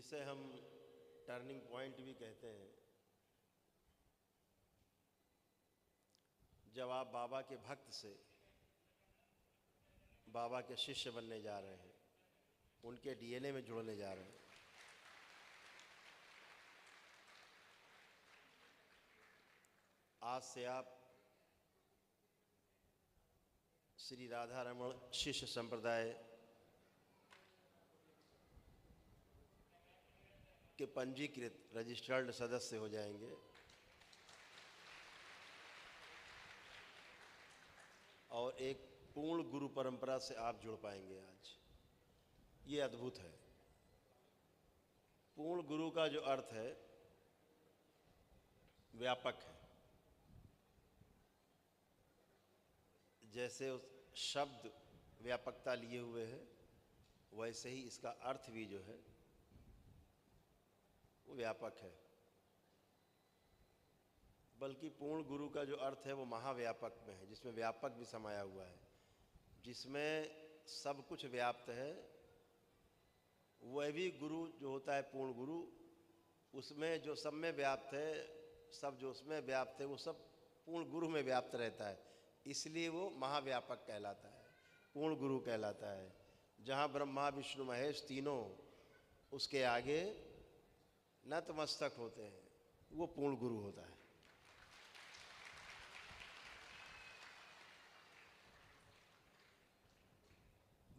जिसे हम turning point भी कहते हैं। जब आप बाबा के भक्त से बाबा के शिष्य बनने जा रहे हैं, उनके डीएनए में जुड़ने जा रहे हैं। आज से आप श्री राधा रमण शिष्य संप्रदाय के पंजीकृत रजिस्टर्ड सदस्य हो जाएंगे और एक पूर्ण गुरु परंपरा से आप जुड़ पाएंगे। आज ये अद्भुत है। पूर्ण गुरु का जो अर्थ है व्यापक है। जैसे उस शब्द व्यापकता लिए हुए है, वैसे ही इसका अर्थ भी जो है वो व्यापक है। बल्कि पूर्ण गुरु का जो अर्थ है वो महाव्यापक में है, जिसमें व्यापक भी समाया हुआ है। जिसमें सब कुछ व्याप्त है, वह भी गुरु जो होता है पूर्ण गुरु, उसमें जो सब में व्याप्त है, सब जो उसमें व्याप्त है वो सब पूर्ण गुरु में व्याप्त रहता है। इसलिए वो महाव्यापक कहलाता है, पूर्ण गुरु कहलाता है। जहाँ ब्रह्मा विष्णु महेश तीनों उसके आगे नतमस्तक होते हैं, वो पूर्ण गुरु होता है।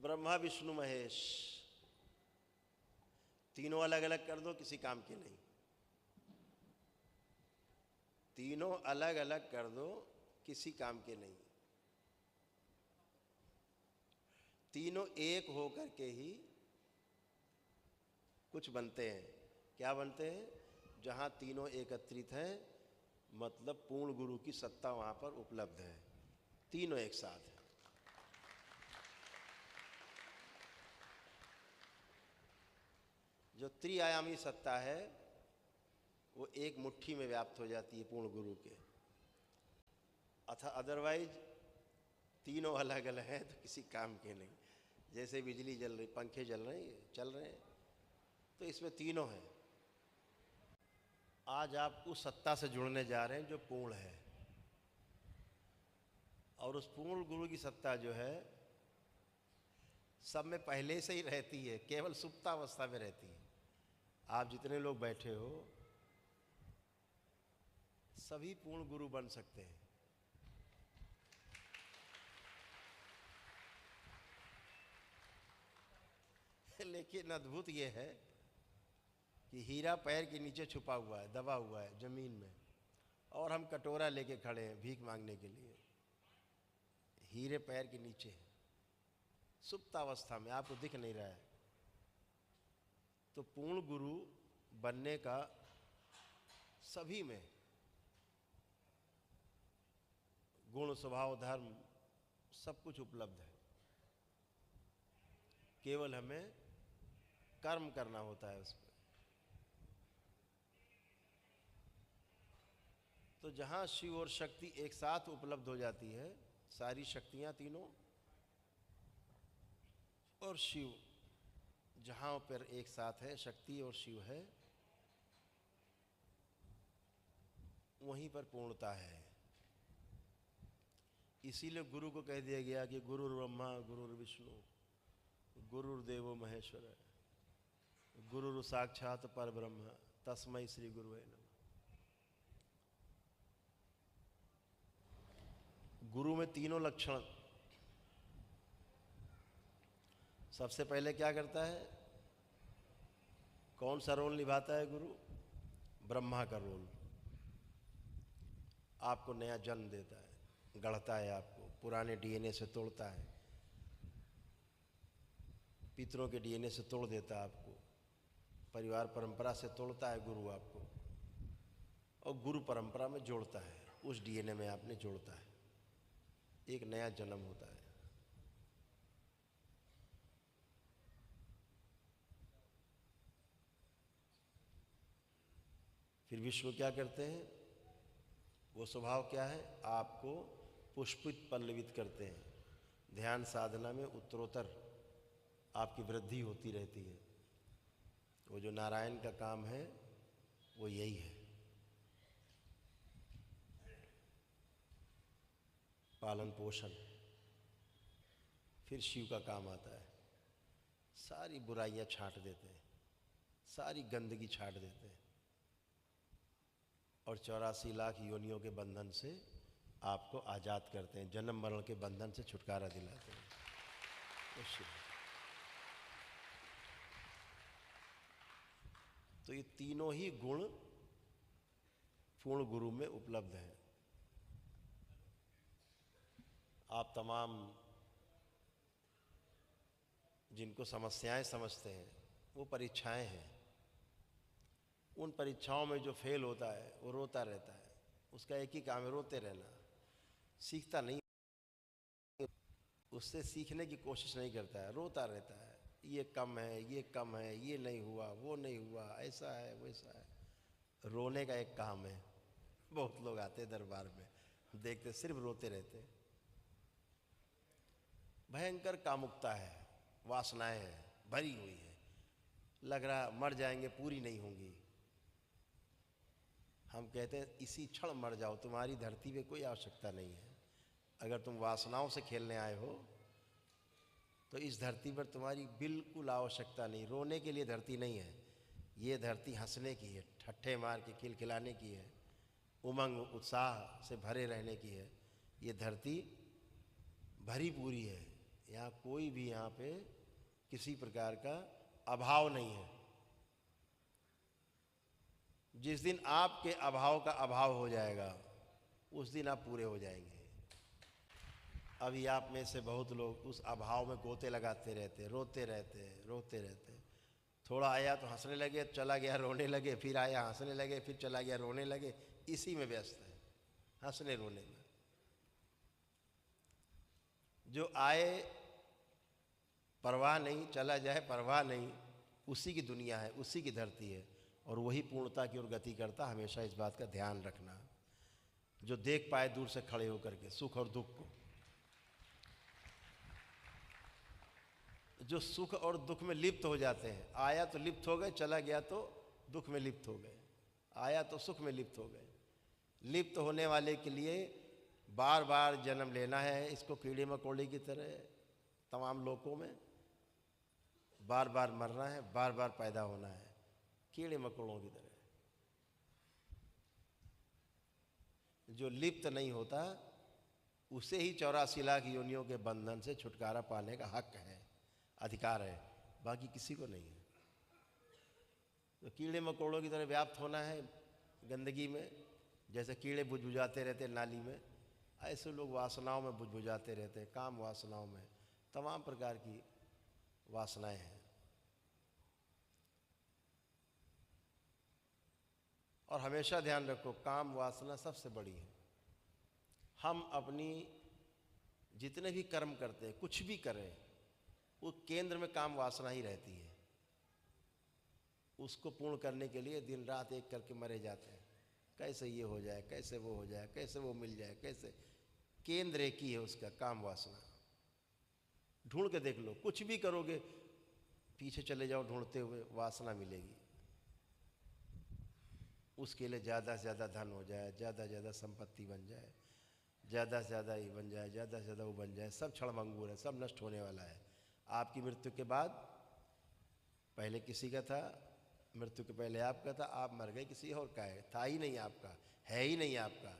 ब्रह्मा विष्णु महेश तीनों अलग अलग कर दो, किसी काम के नहीं। तीनों अलग अलग कर दो, किसी काम के नहीं। तीनों एक होकर के ही कुछ बनते हैं। क्या बनते हैं? जहाँ तीनों एकत्रित हैं, मतलब पूर्ण गुरु की सत्ता वहाँ पर उपलब्ध है। तीनों एक साथ है। जो त्रिआयामी सत्ता है वो एक मुट्ठी में व्याप्त हो जाती है पूर्ण गुरु के। अदरवाइज तीनों अलग अलग हैं तो किसी काम के नहीं। जैसे बिजली जल रही, पंखे चल रहे हैं, तो इसमें तीनों हैं। आज आप उस सत्ता से जुड़ने जा रहे हैं जो पूर्ण है, और उस पूर्ण गुरु की सत्ता जो है सब में पहले से ही रहती है, केवल सुप्तावस्था में रहती है। आप जितने लोग बैठे हो सभी पूर्ण गुरु बन सकते हैं। लेकिन अद्भुत ये है कि हीरा पैर के नीचे छुपा हुआ है, दबा हुआ है जमीन में, और हम कटोरा लेके खड़े हैं भीख मांगने के लिए। हीरे पैर के नीचे है, सुप्तावस्था में, आपको दिख नहीं रहा है। तो पूर्ण गुरु बनने का सभी में गुण, स्वभाव, धर्म सब कुछ उपलब्ध है। केवल हमें कर्म करना होता है उसमें। तो जहाँ शिव और शक्ति एक साथ उपलब्ध हो जाती है, सारी शक्तियाँ तीनों और शिव जहाँ पर एक साथ है, शक्ति और शिव है, वहीं पर पूर्णता है। इसीलिए गुरु को कह दिया गया कि गुरुर् ब्रह्मा गुरुर् विष्णु गुरुर्देवो महेश्वर, गुरुर् साक्षात परब्रह्म तस्मै श्री गुरुवे नमः। गुरु में तीनों लक्षण। सबसे पहले क्या करता है? कौन सा रोल निभाता है गुरु? ब्रह्मा का रोल। आपको नया जन्म देता है, गढ़ता है आपको, पुराने डीएनए से तोड़ता है, पितरों के डीएनए से तोड़ देता है आपको, परिवार परंपरा से तोड़ता है गुरु आपको, और गुरु परंपरा में जोड़ता है, उस डीएनए में आपने जोड़ता है, एक नया जन्म होता है। फिर विष्णु क्या करते हैं? वो स्वभाव क्या है? आपको पुष्पित पल्लवित करते हैं। ध्यान साधना में उत्तरोत्तर आपकी वृद्धि होती रहती है। वो जो नारायण का काम है वो यही है, पालन पोषण। फिर शिव का काम आता है, सारी बुराइयां छांट देते हैं, सारी गंदगी छांट देते हैं और 84 लाख योनियों के बंधन से आपको आज़ाद करते हैं, जन्म मरण के बंधन से छुटकारा दिलाते हैं। तो ये तीनों ही गुण पूर्ण गुरु में उपलब्ध हैं। आप तमाम जिनको समस्याएं समझते हैं वो परीक्षाएं हैं। उन परीक्षाओं में जो फेल होता है वो रोता रहता है, उसका एक ही काम है रोते रहना, सीखता नहीं, उससे सीखने की कोशिश नहीं करता है, रोता रहता है, ये कम है, ये कम है, ये नहीं हुआ, वो नहीं हुआ, ऐसा है वैसा है। रोने का एक काम है। बहुत लोग आते हैं दरबार में, देखते सिर्फ रोते रहते हैं। भयंकर कामुकता है, वासनाएं हैं, भरी हुई है, लग रहा मर जाएंगे, पूरी नहीं होंगी। हम कहते हैं इसी क्षण मर जाओ, तुम्हारी धरती पे कोई आवश्यकता नहीं है। अगर तुम वासनाओं से खेलने आए हो तो इस धरती पर तुम्हारी बिल्कुल आवश्यकता नहीं। रोने के लिए धरती नहीं है, ये धरती हंसने की है, ठट्ठे मार के खिलखिलाने की है, उमंग उत्साह से भरे रहने की है। ये धरती भरी पूरी है, यहाँ कोई भी यहाँ पे किसी प्रकार का अभाव नहीं है। जिस दिन आपके अभाव का अभाव हो जाएगा उस दिन आप पूरे हो जाएंगे। अभी आप में से बहुत लोग उस अभाव में गोते लगाते रहते, रोते रहते, रोते रहते। थोड़ा आया तो हंसने लगे, चला गया रोने लगे, फिर आया हंसने लगे, फिर चला गया रोने लगे। इसी में व्यस्त है, हंसने रोने में। जो आए परवाह नहीं, चला जाए परवाह नहीं, उसी की दुनिया है, उसी की धरती है और वही पूर्णता की ओर गति करता। हमेशा इस बात का ध्यान रखना। जो देख पाए दूर से खड़े होकर के सुख और दुख को, जो सुख और दुख में लिप्त हो जाते हैं, आया तो लिप्त हो गए, चला गया तो दुख में लिप्त हो गए, आया तो सुख में लिप्त हो गए। लिप्त होने वाले के लिए बार बार जन्म लेना है, इसको कीड़े मकोड़े की तरह तमाम लोकों में बार बार मरना है, बार बार पैदा होना है, कीड़े मकोड़ों की तरह। जो लिप्त नहीं होता उसे ही 84 लाख योनियों के बंधन से छुटकारा पाने का हक है, अधिकार है, बाकी किसी को नहीं है। तो कीड़े मकोड़ों की तरह व्याप्त होना है गंदगी में, जैसे कीड़े बुझबुझाते रहते नाली में, ऐसे लोग वासनाओं में बुझबुझाते रहते हैं, काम वासनाओं में। तमाम प्रकार की वासनाएं हैं और हमेशा ध्यान रखो काम वासना सबसे बड़ी है। हम अपनी जितने भी कर्म करते हैं, कुछ भी करें, वो केंद्र में काम वासना ही रहती है। उसको पूर्ण करने के लिए दिन रात एक करके मरे जाते हैं, कैसे ये हो जाए, कैसे वो हो जाए, कैसे वो मिल जाए, कैसे। केंद्र एक ही है उसका, काम वासना। ढूंढ के देख लो, कुछ भी करोगे पीछे चले जाओ ढूंढते हुए, वासना मिलेगी। उसके लिए ज़्यादा से ज़्यादा धन हो जाए, ज़्यादा से ज़्यादा संपत्ति बन जाए, ज़्यादा से ज़्यादा ये बन जाए, ज़्यादा से ज़्यादा वो बन जाए, सब क्षणभंगुर है, सब नष्ट होने वाला है। आपकी मृत्यु के बाद पहले किसी का था, मृत्यु के पहले आपका था, आप मर गए किसी और का है, था ही नहीं आपका, है ही नहीं आपका,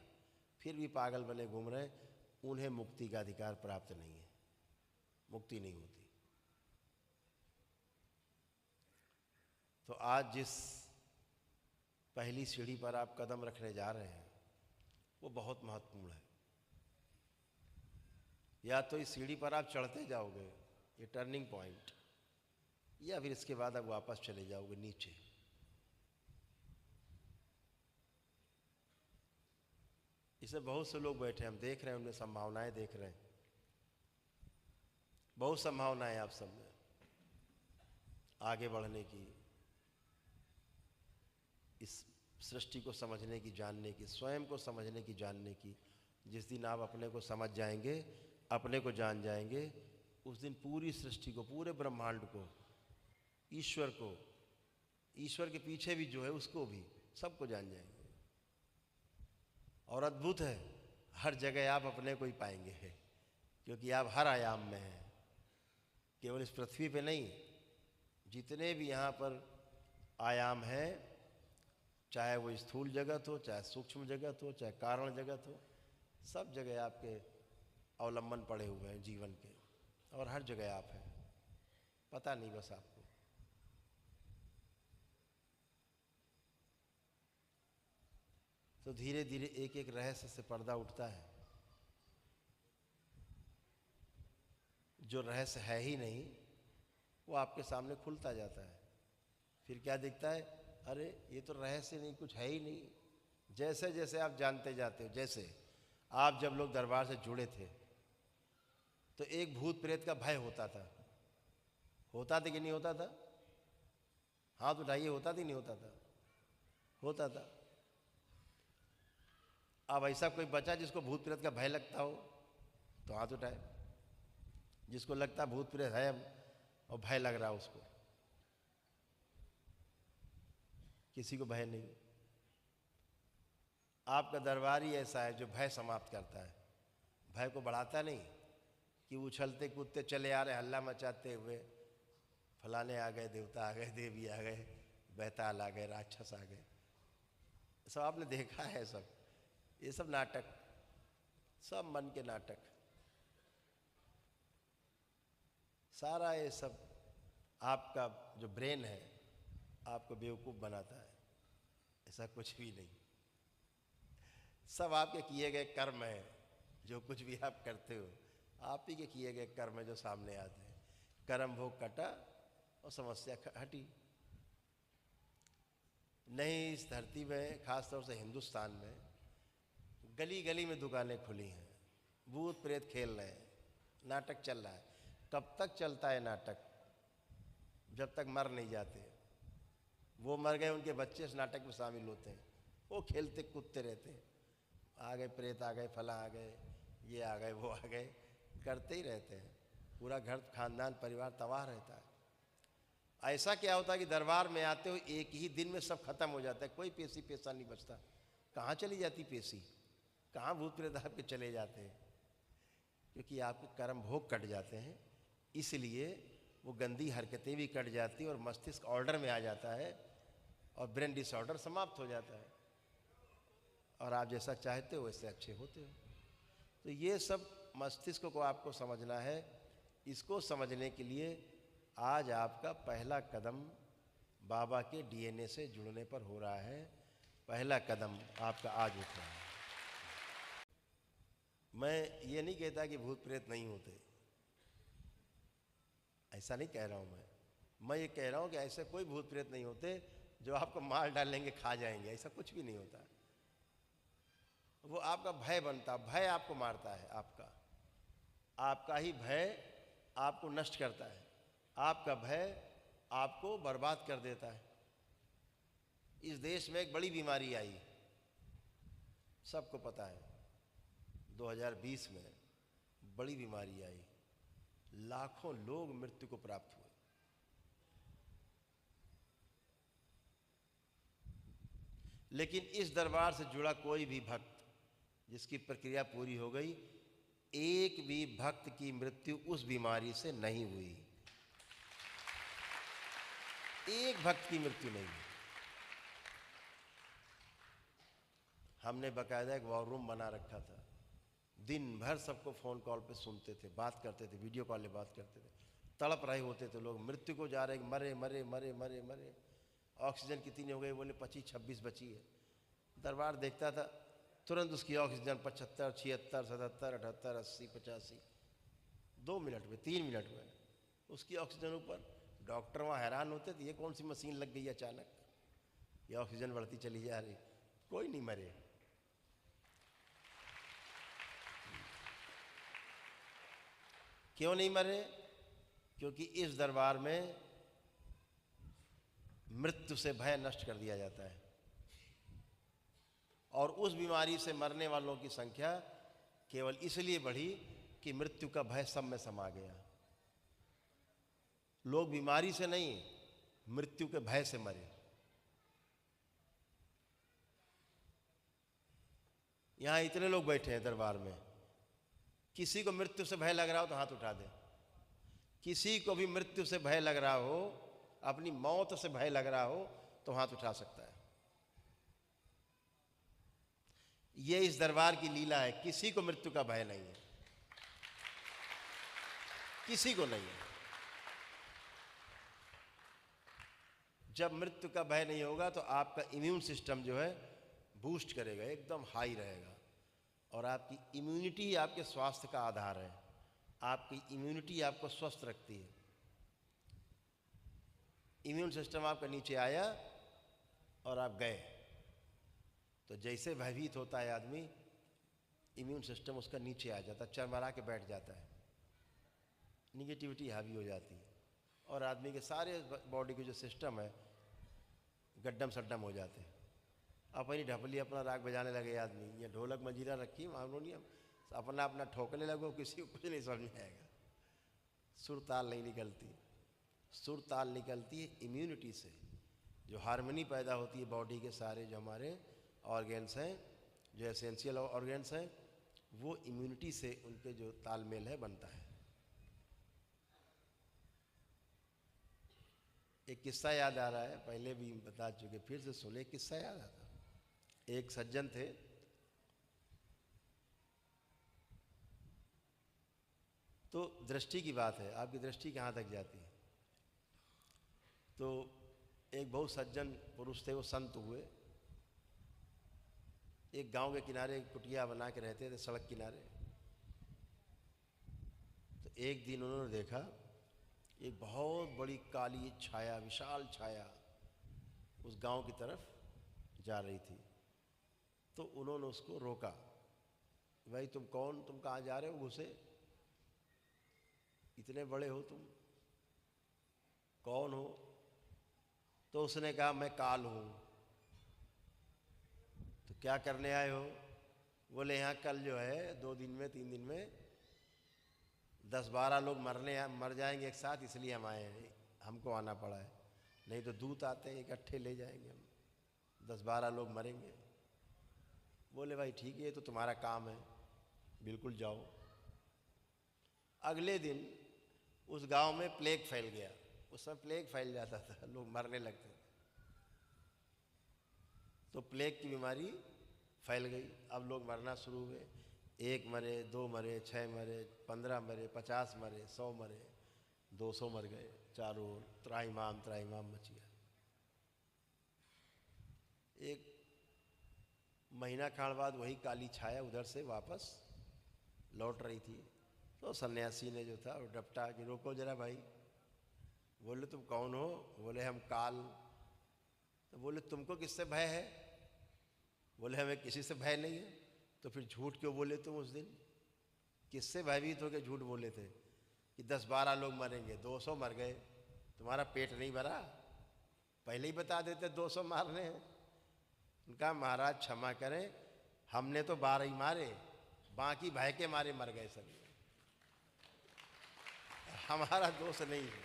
फिर भी पागल बने घूम रहे। उन्हें मुक्ति का अधिकार प्राप्त नहीं है, मुक्ति नहीं होती। तो आज जिस पहली सीढ़ी पर आप कदम रखने जा रहे हैं वो बहुत महत्वपूर्ण है। या तो इस सीढ़ी पर आप चढ़ते जाओगे, ये टर्निंग पॉइंट, या फिर इसके बाद आप वापस चले जाओगे नीचे। इसे बहुत से लोग बैठे, हम देख रहे हैं, उनमें संभावनाएं देख रहे हैं, बहुत संभावनाएं आप सब में आगे बढ़ने की, इस सृष्टि को समझने की, जानने की, स्वयं को समझने की, जानने की। जिस दिन आप अपने को समझ जाएंगे, अपने को जान जाएंगे, उस दिन पूरी सृष्टि को, पूरे ब्रह्मांड को, ईश्वर को ईश्वर के पीछे भी जो है उसको भी सबको जान जाएंगे। और अद्भुत है, हर जगह आप अपने को ही पाएंगे, क्योंकि आप हर आयाम में हैं, केवल इस पृथ्वी पे नहीं, जितने भी यहाँ पर आयाम हैं, चाहे वो स्थूल जगत हो, चाहे सूक्ष्म जगत हो, चाहे कारण जगत हो, सब जगह आपके अवलंबन पड़े हुए हैं जीवन के, और हर जगह आप हैं, पता नहीं बस आपको। तो धीरे धीरे एक एक रहस्य से पर्दा उठता है। जो रहस्य है ही नहीं वो आपके सामने खुलता जाता है। फिर क्या दिखता है, अरे ये तो रहस्य नहीं, कुछ है ही नहीं। जैसे जैसे आप जानते जाते हो, जैसे आप जब लोग दरबार से जुड़े थे तो एक भूत प्रेत का भय होता था कि नहीं होता था? हाथ उठाइए, होता था नहीं होता था? होता था। अब ऐसा कोई बचा जिसको भूत प्रेत का भय लगता हो तो हाथ उठाए। जिसको लगता भूत प्रेत है और भय लग रहा उसको, किसी को भय नहीं। आपका दरबार ही ऐसा है जो भय समाप्त करता है, भय को बढ़ाता नहीं कि उछलते कूदते चले आ रहे, हल्ला मचाते हुए, फलाने आ गए, देवता आ गए, देवी आ गए, बैताल आ गए, राक्षस आ गए। सब आपने देखा है, सब ये सब नाटक, सब मन के नाटक, सारा ये सब आपका जो ब्रेन है आपको बेवकूफ़ बनाता है। ऐसा कुछ भी नहीं, सब आपके किए गए कर्म हैं। जो कुछ भी आप करते हो आप ही के किए गए कर्म है जो सामने आते हैं। कर्म भोग कटा और समस्या हटी। नहीं, इस धरती में, खासतौर से हिंदुस्तान में, गली गली में दुकानें खुली हैं, भूत प्रेत खेल रहे हैं, नाटक चल रहा है। कब तक चलता है नाटक? जब तक मर नहीं जाते। वो मर गए, उनके बच्चे इस नाटक में शामिल होते हैं, वो खेलते कूदते रहते हैं। आ गए प्रेत, आ गए फला, आ गए ये, आ गए वो, आ गए, करते ही रहते हैं। पूरा घर, खानदान, परिवार तबाह रहता है। ऐसा क्या होता है कि दरबार में आते हो एक ही दिन में सब खत्म हो जाता है, कोई पेशी पैसा नहीं बचता। कहाँ चली जाती पेशी? कहाँ भूत प्रेत आपके चले जाते हैं? क्योंकि आपके कर्म भोग कट जाते हैं, इसलिए वो गंदी हरकतें भी कट जाती हैं और मस्तिष्क ऑर्डर में आ जाता है और ब्रेन डिसऑर्डर समाप्त हो जाता है, और आप जैसा चाहते हो वैसे अच्छे होते हो। तो ये सब मस्तिष्क को आपको समझना है। इसको समझने के लिए आज आपका पहला कदम बाबा के डीएनए से जुड़ने पर हो रहा है। पहला कदम आपका आज उठ रहा है। मैं ये नहीं कहता कि भूत प्रेत नहीं होते, ऐसा नहीं कह रहा हूँ मैं ये कह रहा हूँ कि ऐसे कोई भूत प्रेत नहीं होते जो आपको मार डालेंगे, खा जाएंगे, ऐसा कुछ भी नहीं होता। वो आपका भय बनता, भय आपको मारता है। आपका ही भय आपको नष्ट करता है, आपका भय आपको बर्बाद कर देता है। इस देश में एक बड़ी बीमारी आई, सबको पता है, 2020 में बड़ी बीमारी आई, लाखों लोग मृत्यु को प्राप्त हुए। लेकिन इस दरबार से जुड़ा कोई भी भक्त जिसकी प्रक्रिया पूरी हो गई, एक भी भक्त की मृत्यु उस बीमारी से नहीं हुई। एक भक्त की मृत्यु नहीं हुई। हमने बाकायदा एक वॉर रूम बना रखा था, दिन भर सबको फ़ोन कॉल पे सुनते थे, बात करते थे, वीडियो कॉल पे बात करते थे। तड़प रहे होते थे लोग, मृत्यु को जा रहे, मरे मरे मरे मरे मरे। ऑक्सीजन कितनी हो गई? बोले 25-26 बची है। दरबार देखता था, तुरंत उसकी ऑक्सीजन 75, 76, 77, 78, 80, 85, 2 मिनट में, 3 मिनट में उसकी ऑक्सीजन ऊपर। डॉक्टर वहाँ हैरान होते थे, ये कौन सी मशीन लग गई अचानक, ये ऑक्सीजन बढ़ती चली जा रही। कोई नहीं मरे। क्यों नहीं मरे? क्योंकि इस दरबार में मृत्यु से भय नष्ट कर दिया जाता है, और उस बीमारी से मरने वालों की संख्या केवल इसलिए बढ़ी कि मृत्यु का भय सब में समा गया। लोग बीमारी से नहीं, मृत्यु के भय से मरे। यहाँ इतने लोग बैठे हैं दरबार में, किसी को मृत्यु से भय लग रहा हो तो हाथ उठा दे। किसी को भी मृत्यु से भय लग रहा हो, अपनी मौत से भय लग रहा हो तो हाथ उठा सकता है। ये इस दरबार की लीला है, किसी को मृत्यु का भय नहीं है, किसी को नहीं है। जब मृत्यु का भय नहीं होगा तो आपका इम्यून सिस्टम जो है बूस्ट करेगा, एकदम हाई रहेगा। और आपकी इम्यूनिटी आपके स्वास्थ्य का आधार है। आपकी इम्यूनिटी आपको स्वस्थ रखती है। इम्यून सिस्टम आपका नीचे आया और आप गए, तो जैसे भयभीत होता है आदमी, इम्यून सिस्टम उसका नीचे आ जाता है, चरमरा के बैठ जाता है, निगेटिविटी हावी हो जाती है और आदमी के सारे बॉडी के जो सिस्टम है गड्डम सड्डम हो जाते हैं। अपनी ढपली अपना राग बजाने लगे आदमी, ये ढोलक मंजीरा रखी हारमोनियम, अपना अपना ठोकने लगो, किसी को कुछ नहीं समझ में आएगा। सुर ताल नहीं निकलती। सुर ताल निकलती है इम्यूनिटी से, जो हार्मनी पैदा होती है बॉडी के सारे जो हमारे ऑर्गेन्स हैं, जो एसेंशियल ऑर्गेन्स हैं, वो इम्यूनिटी से उनके जो तालमेल है बनता है। एक किस्सा याद आ रहा है, पहले भी बता चुके, फिर से सुने। किस्सा याद आता, एक सज्जन थे, तो दृष्टि की बात है, आपकी दृष्टि कहाँ तक जाती है। तो एक बहुत सज्जन पुरुष थे, वो संत हुए, एक गांव के किनारे एक कुटिया बना के रहते थे, सड़क किनारे। तो एक दिन उन्होंने देखा एक बहुत बड़ी काली छाया, विशाल छाया उस गांव की तरफ जा रही थी। तो उन्होंने उसको रोका, भाई तुम कौन, तुम कहाँ जा रहे हो, घुसे, इतने बड़े हो तुम, कौन हो। तो उसने कहा मैं काल हूँ। तो क्या करने आए हो। बोले यहाँ कल जो है 2 दिन में 3 दिन में 10-12 लोग मर जाएंगे एक साथ, इसलिए हम आए हैं, हमको आना पड़ा है, नहीं तो दूत आते हैं इकट्ठे ले जाएंगे, हम 10-12 लोग मरेंगे। बोले भाई ठीक है, ये तो तुम्हारा काम है, बिल्कुल जाओ। अगले दिन उस गांव में प्लेग फैल गया। उस समय प्लेग फैल जाता था, लोग मरने लगते थे। तो प्लेग की बीमारी फैल गई, अब लोग मरना शुरू हुए। 1 मरे, 2 मरे, 6 मरे, 15 मरे, 50 मरे, 100 मरे, 200 मर गए। चारों ओर त्राहिमाम मच गया। एक महीना खान बाद वही काली छाया उधर से वापस लौट रही थी। तो सन्यासी ने जो था वो डपटा कि रोको जरा भाई। बोले तुम कौन हो। बोले हम काल। तो बोले तुमको किससे भय है। बोले हमें किसी से भय नहीं है। तो फिर झूठ क्यों बोले तुम उस दिन, किससे भयभीत होकर झूठ बोले थे कि 10-12 लोग मरेंगे, 200 मर गए, तुम्हारा पेट नहीं भरा, पहले ही बता देते 200 मारने हैं। उनका महाराज क्षमा करें, हमने तो 12 ही मारे, बाकी भय के मारे मर गए सब, हमारा दोष नहीं है।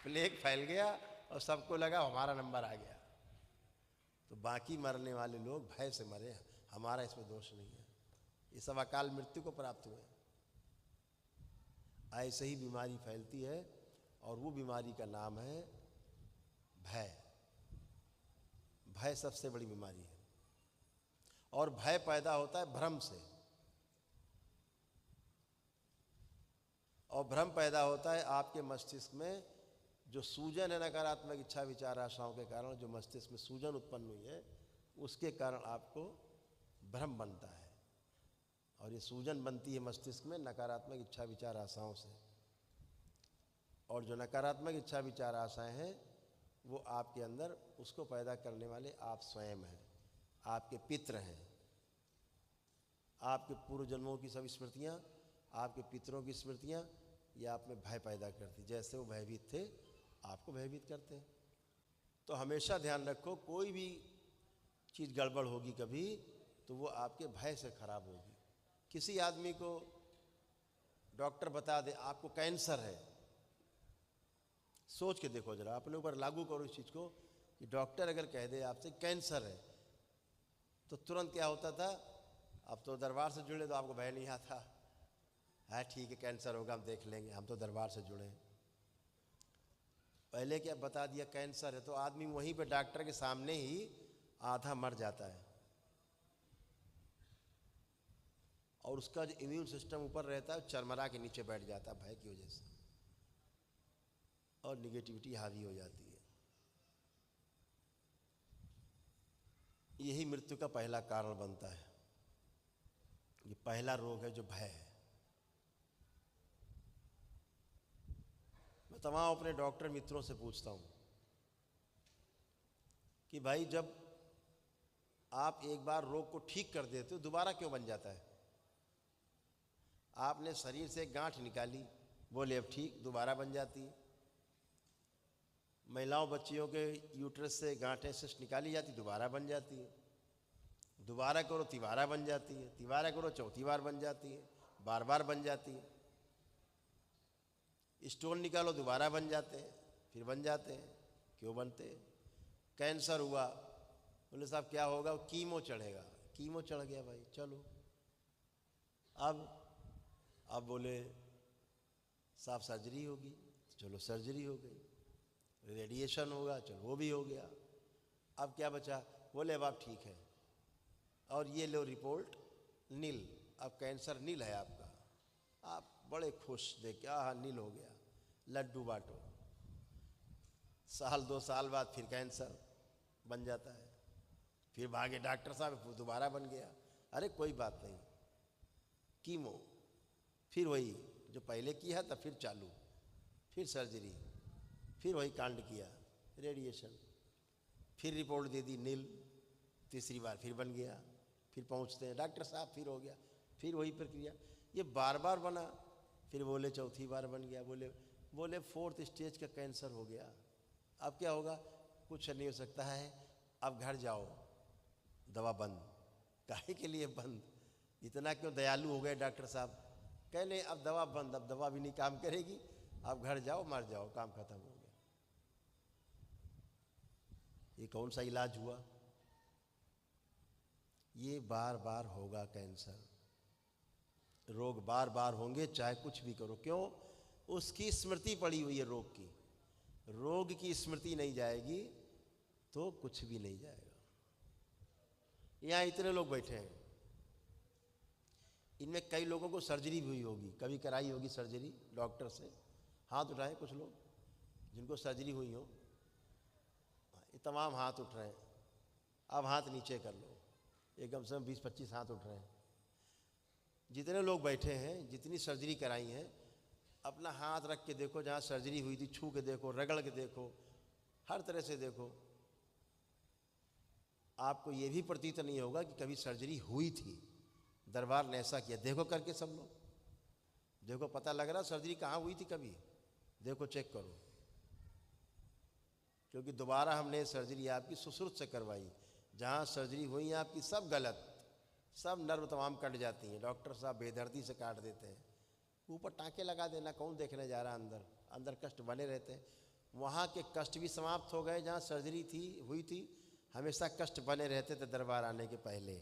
प्लेग फैल गया और सबको लगा हमारा नंबर आ गया, तो बाकी मरने वाले लोग भय से मरे, हमारा इसमें दोष नहीं है। ये सब अकाल मृत्यु को प्राप्त हुए। ऐसे ही बीमारी फैलती है और वो बीमारी का नाम है भय। भय सबसे बड़ी बीमारी है। और भय पैदा होता है भ्रम से, और भ्रम पैदा होता है आपके मस्तिष्क में जो सूजन है नकारात्मक इच्छा विचार आशाओं के कारण, जो मस्तिष्क में सूजन उत्पन्न हुई है उसके कारण आपको भ्रम बनता है। और ये सूजन बनती है मस्तिष्क में नकारात्मक इच्छा विचार आशाओं से। और जो नकारात्मक इच्छा विचार आशाएं हैं वो आपके अंदर, उसको पैदा करने वाले आप स्वयं हैं, आपके पितृ हैं। आपके पूर्व जन्मों की सब स्मृतियाँ, आपके पितरों की स्मृतियाँ ये आप में भय पैदा करती। जैसे वो भयभीत थे आपको भयभीत करते हैं। तो हमेशा ध्यान रखो, कोई भी चीज़ गड़बड़ होगी कभी तो वो आपके भय से खराब होगी। किसी आदमी को डॉक्टर बता दे आपको कैंसर है, सोच के देखो जरा, अपने ऊपर लागू करो इस चीज़ को कि डॉक्टर अगर कह दे आपसे कैंसर है, तो तुरंत क्या होता था, अब तो दरबार से जुड़े तो आपको भय नहीं आता है, ठीक है कैंसर होगा हम देख लेंगे, हम तो दरबार से जुड़े हैं। पहले क्या बता दिया कैंसर है तो आदमी वहीं पे डॉक्टर के सामने ही आधा मर जाता है, और उसका जो इम्यून सिस्टम ऊपर रहता है चरमरा के नीचे बैठ जाता है भय की वजह से, और निगेटिविटी हावी हो जाती है। यही मृत्यु का पहला कारण बनता है। ये पहला रोग है जो भय है। मैं तमाम अपने डॉक्टर मित्रों से पूछता हूँ कि भाई जब आप एक बार रोग को ठीक कर देते हो दोबारा क्यों बन जाता है? आपने शरीर से एक गांठ निकाली, बोले अब ठीक, दोबारा बन जाती है। महिलाओं बच्चियों के यूट्रस से गांठें सिस्ट निकाली जाती, दोबारा बन जाती है। दोबारा करो तिबारा बन जाती है, तिबारा करो चौथी बार बन जाती है, बार बार बन जाती है। स्टोन निकालो दोबारा बन जाते हैं, फिर बन जाते हैं। क्यों बनते हैं? कैंसर हुआ, बोले साहब क्या होगा? कीमो चढ़ेगा। कीमो चढ़ गया भाई, चलो अब बोले साहब सर्जरी होगी, चलो सर्जरी हो गई। रेडिएशन होगा, चलो वो भी हो गया। अब क्या बचा? बोले अब आप ठीक है, और ये लो रिपोर्ट नील, अब कैंसर नील है आपका। आप बड़े खुश देख, हाँ नील हो गया, लड्डू बांटो। साल 2 साल बाद फिर कैंसर बन जाता है, फिर भागे डॉक्टर साहब, दोबारा बन गया। अरे कोई बात नहीं, कीमो, फिर वही जो पहले किया था फिर चालू, फिर सर्जरी, फिर वही कांड किया, रेडिएशन, फिर रिपोर्ट दे दी नील, तीसरी बार फिर बन गया। फिर पहुंचते हैं डॉक्टर साहब, फिर हो गया, फिर वही प्रक्रिया। ये बार बार बना, फिर बोले चौथी बार बन गया। बोले 4th स्टेज का कैंसर हो गया। अब क्या होगा? कुछ नहीं हो सकता है, अब घर जाओ, दवा बंद। काहे के लिए बंद? इतना क्यों दयालु हो गए डॉक्टर साहब? कहने अब दवा बंद, अब दवा भी नहीं काम करेगी, अब घर जाओ मर जाओ, काम खत्म हो गया। ये कौन सा इलाज हुआ? ये बार बार होगा कैंसर, रोग बार बार होंगे चाहे कुछ भी करो। क्यों? उसकी स्मृति पड़ी हुई है रोग की। रोग की स्मृति नहीं जाएगी तो कुछ भी नहीं जाएगा। यहाँ इतने लोग बैठे हैं, इनमें कई लोगों को सर्जरी भी हुई होगी, कभी कराई होगी सर्जरी डॉक्टर से। हाथ उठाएं कुछ लोग जिनको सर्जरी हुई हो। ये तमाम हाथ उठ रहे हैं। अब हाथ नीचे कर लो, ये कम से कम 20-25 हाथ उठ रहे हैं। जितने लोग बैठे हैं, जितनी सर्जरी कराई है, अपना हाथ रख के देखो जहाँ सर्जरी हुई थी, छू के देखो, रगड़ के देखो, हर तरह से देखो। आपको ये भी प्रतीत नहीं होगा कि कभी सर्जरी हुई थी, दरबार ने ऐसा किया। देखो करके सब लोग देखो, पता लग रहा सर्जरी कहाँ हुई थी कभी? देखो, चेक करो। क्योंकि दोबारा हमने सर्जरी आपकी सुश्रुत से करवाई। जहाँ सर्जरी हुई है आपकी सब गलत, सब नर्व तमाम कट जाती हैं, डॉक्टर साहब बेदर्दी से काट देते हैं। ऊपर टाँके लगा देना, कौन देखने जा रहा? अंदर अंदर कष्ट बने रहते हैं। वहाँ के कष्ट भी समाप्त हो गए जहाँ सर्जरी हुई थी। हमेशा कष्ट बने रहते थे दरबार आने के पहले,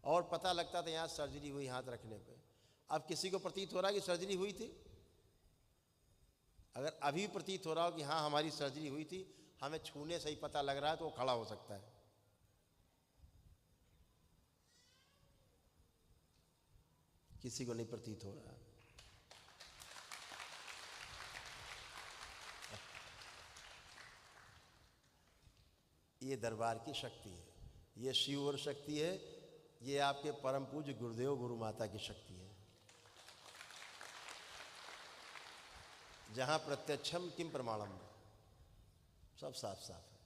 और पता लगता था यहाँ सर्जरी हुई हाथ रखने पे। अब किसी को प्रतीत हो रहा है कि सर्जरी हुई थी? अगर अभी प्रतीत हो रहा हो कि हाँ हमारी सर्जरी हुई थी, हमें छूने से ही पता लग रहा है, तो वो खड़ा हो सकता है। किसी को नहीं प्रतीत हो रहा। ये दरबार की शक्ति है, ये शिव और शक्ति है, ये आपके परम पूज्य गुरुदेव गुरु माता की शक्ति है। जहाँ प्रत्यक्षम किम प्रमाणम, सब साफ साफ है।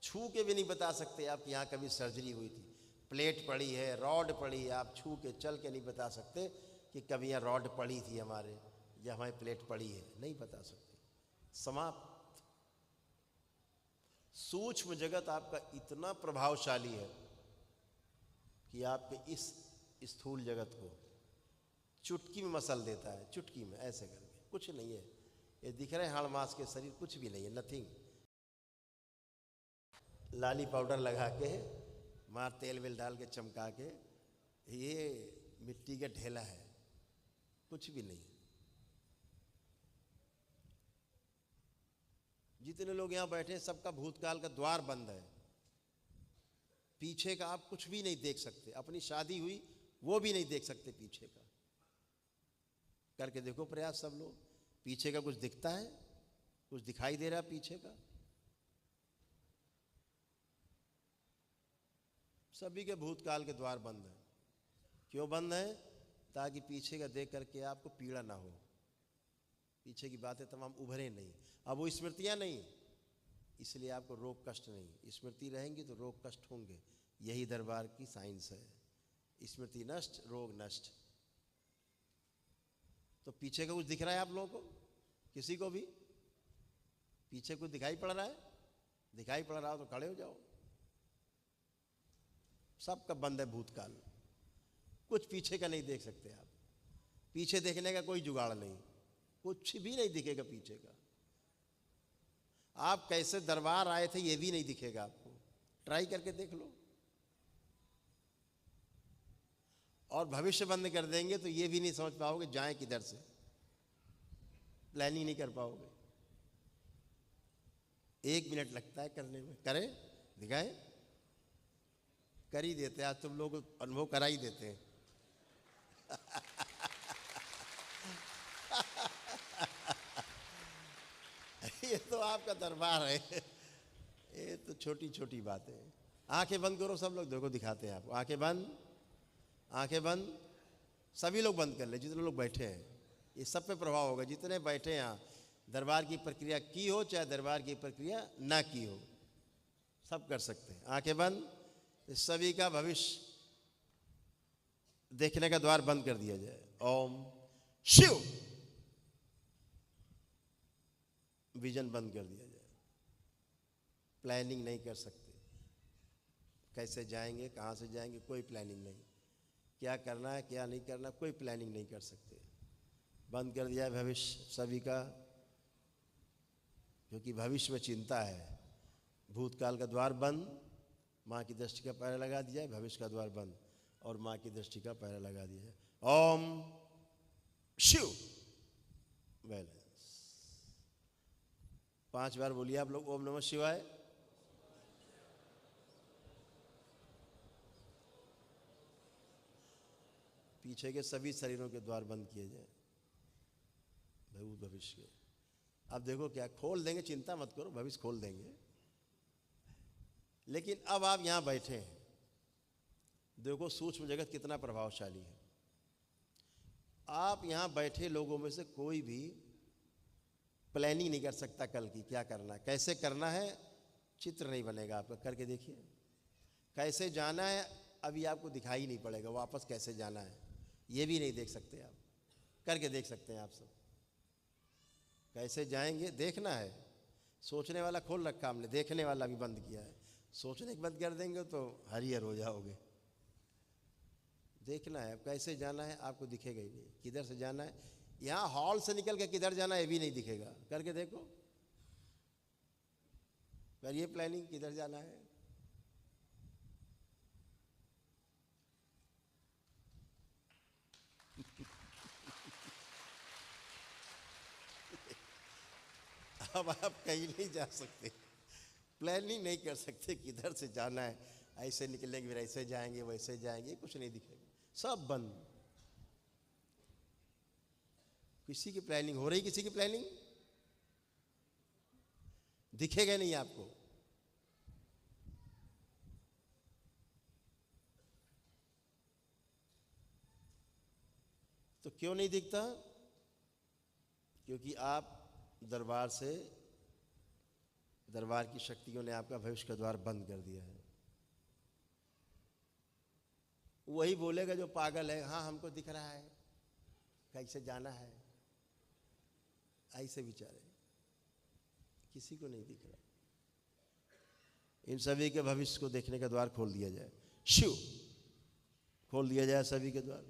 छू के भी नहीं बता सकते आप कि यहाँ कभी सर्जरी हुई थी। प्लेट पड़ी है, रॉड पड़ी है, आप छू के चल के नहीं बता सकते कि कभी यहाँ रॉड पड़ी थी हमारे, या हमारी प्लेट पड़ी है, नहीं बता सकते। समाप्त। सूक्ष्म जगत आपका इतना प्रभावशाली है कि आपके इस स्थूल जगत को चुटकी में मसल देता है, चुटकी में ऐसे करके। कुछ नहीं है, ये दिख रहे हैं हाड़ मांस के शरीर, कुछ भी नहीं है, नथिंग। लाली पाउडर लगा के मार तेल वेल डाल के चमका के, ये मिट्टी का ढेला है, कुछ भी नहीं। जितने लोग यहाँ बैठे हैं सबका भूतकाल का द्वार बंद है, पीछे का आप कुछ भी नहीं देख सकते। अपनी शादी हुई वो भी नहीं देख सकते पीछे का। करके देखो प्रयास सब लोग, पीछे का कुछ दिखता है, कुछ दिखाई दे रहा है पीछे का? सभी के भूतकाल के द्वार बंद हैं। क्यों बंद हैं? ताकि पीछे का देख करके आपको पीड़ा ना हो, पीछे की बातें तमाम उभरे नहीं। अब वो स्मृतियां नहीं, इसलिए आपको रोग कष्ट नहीं। स्मृति रहेंगी तो रोग कष्ट होंगे, यही दरबार की साइंस है। स्मृति नष्ट, रोग नष्ट। तो पीछे का कुछ दिख रहा है आप लोगों को? किसी को भी पीछे कुछ दिखाई पड़ रहा है? दिखाई पड़ रहा हो तो खड़े हो जाओ। सबका बंद है भूतकाल, कुछ पीछे का नहीं देख सकते आप। पीछे देखने का कोई जुगाड़ नहीं, कुछ भी नहीं दिखेगा पीछे का। आप कैसे दरबार आए थे ये भी नहीं दिखेगा आपको, ट्राई करके देख लो। और भविष्य बंद कर देंगे तो ये भी नहीं समझ पाओगे जाएं किधर से, प्लानिंग नहीं कर पाओगे। 1 मिनट लगता है करने में। करें, दिखाएं, कर ही देते हैं। आज तुम लोग अनुभव करा ही देते हैं। ये तो आपका दरबार है, ये तो छोटी छोटी बातें हैं। आंखें बंद करो सब लोग, देखो दिखाते हैं आपको। आंखें बंद, आंखें बंद, सभी लोग बंद कर ले जितने लोग बैठे हैं। ये सब पे प्रभाव होगा जितने बैठे हैं यहाँ। दरबार की प्रक्रिया की हो चाहे दरबार की प्रक्रिया ना की हो, सब कर सकते हैं। आंखें बंद, सभी का भविष्य देखने का द्वार बंद कर दिया जाए। ओम शिव, विजन बंद कर दिया जाए। प्लानिंग नहीं कर सकते, कैसे जाएंगे, कहाँ से जाएंगे, कोई प्लानिंग नहीं। क्या करना है क्या नहीं करना, कोई प्लानिंग नहीं कर सकते। बंद कर दिया है भविष्य सभी का, क्योंकि भविष्य में चिंता है। भूतकाल का द्वार बंद, माँ की दृष्टि का पहरा लगा दिया है। भविष्य का द्वार बंद और माँ की दृष्टि का पहरा लगा दिया है। ओम शिव, बैलेंस। 5 बार बोलिए आप लोग, ओम नमः शिवाय। पीछे के सभी शरीरों के द्वार बंद किए जाए भूत भविष्य के। अब देखो क्या खोल देंगे, चिंता मत करो, भविष्य खोल देंगे। लेकिन अब आप यहाँ बैठे हैं, देखो सूक्ष्म जगत कितना प्रभावशाली है। आप यहाँ बैठे लोगों में से कोई भी प्लानिंग नहीं कर सकता कल की क्या करना है, कैसे करना है। चित्र नहीं बनेगा आपका, करके देखिए। कैसे जाना है अभी आपको दिखाई नहीं पड़ेगा, वापस कैसे जाना है ये भी नहीं देख सकते आप, करके देख सकते हैं आप सब। कैसे जाएंगे देखना है। सोचने वाला खोल रखा हमने, देखने वाला भी बंद किया है। सोचने के बंद कर देंगे तो हरिहर हो जाओगे। देखना है कैसे जाना है, आपको दिखेगा ही नहीं। किधर से जाना है, यहाँ हॉल से निकल के किधर जाना है ये भी नहीं दिखेगा, करके देखो। करिए प्लानिंग, किधर जाना है। अब आप कहीं नहीं जा सकते, प्लानिंग नहीं कर सकते किधर से जाना है। ऐसे निकलेंगे फिर ऐसे जाएंगे वैसे जाएंगे, कुछ नहीं दिखेगा, सब बंद। किसी की प्लानिंग हो रही, किसी की प्लानिंग दिखेगा नहीं आपको। तो क्यों नहीं दिखता? क्योंकि आप दरबार से, दरबार की शक्तियों ने आपका भविष्य का द्वार बंद कर दिया है। वही बोलेगा जो पागल है, हाँ हमको दिख रहा है कैसे जाना है, ऐसे विचारे। किसी को नहीं दिख रहा। इन सभी के भविष्य को देखने का द्वार खोल दिया जाए। शिव, खोल दिया जाए सभी के द्वार।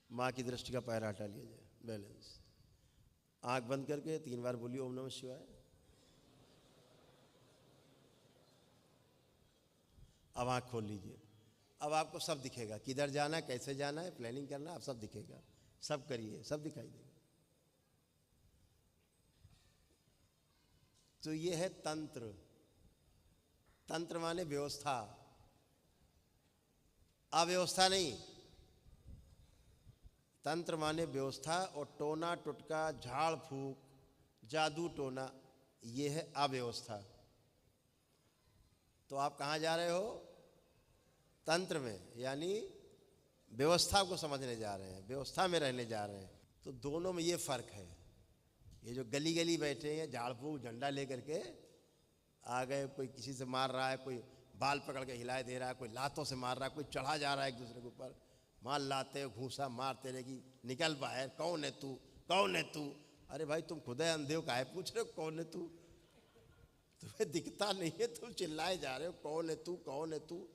माँ की दृष्टि का पहरा हटा लिया जाए। बैलेंस। आंख बंद करके 3 बार बोलिए ओम नमः शिवाय। अब आँख खोल लीजिए, अब आपको सब दिखेगा, किधर जाना है, कैसे जाना है, प्लानिंग करना है, अब सब दिखेगा, सब करिए, सब दिखाई देगा। तो ये है तंत्र। तंत्र माने व्यवस्था, अव्यवस्था नहीं। तंत्र माने व्यवस्था, और टोना टुटका, झाड़ फूक, जादू टोना, ये है अव्यवस्था। तो आप कहाँ जा रहे हो? तंत्र में, यानी व्यवस्था को समझने जा रहे हैं, व्यवस्था में रहने जा रहे हैं। तो दोनों में ये फर्क है। ये जो गली गली बैठे हैं, झाड़ फूक झंडा लेकर के आ गए, कोई किसी से मार रहा है, कोई बाल पकड़ के हिलाए दे रहा है, कोई लातों से मार रहा है, कोई चढ़ा जा रहा है एक दूसरे के ऊपर, मार लाते घूसा मारते रहेगी, निकल बाहर, कौन है तू, कौन है तू? अरे भाई तुम खुद है अंधे हो, काहे पूछ रहे हो कौन है तू? तुम्हें दिखता नहीं है, तुम चिल्लाए जा रहे हो कौन है तू, कौन है तू?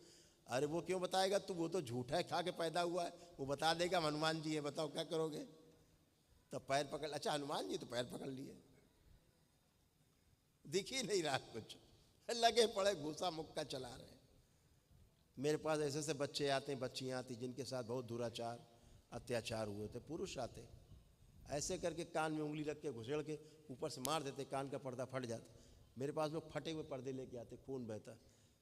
अरे वो क्यों बताएगा? तू वो तो झूठा है, खा के पैदा हुआ है, वो बता देगा हम हनुमान जी है, बताओ क्या करोगे? तो पैर पकड़, अच्छा हनुमान जी, तो पैर पकड़ लिए, दिख ही नहीं रहा कुछ, लगे पड़े घूसा मुक्का चला रहे। मेरे पास ऐसे ऐसे बच्चे आते हैं, बच्चियाँ आती, जिनके साथ बहुत दुराचार अत्याचार हुए थे। पुरुष आते ऐसे करके कान में उंगली रख के घुसेड़ के ऊपर से मार देते, कान का पर्दा फट जाता। मेरे पास लोग फटे हुए पर्दे लेके आते, खून बहता,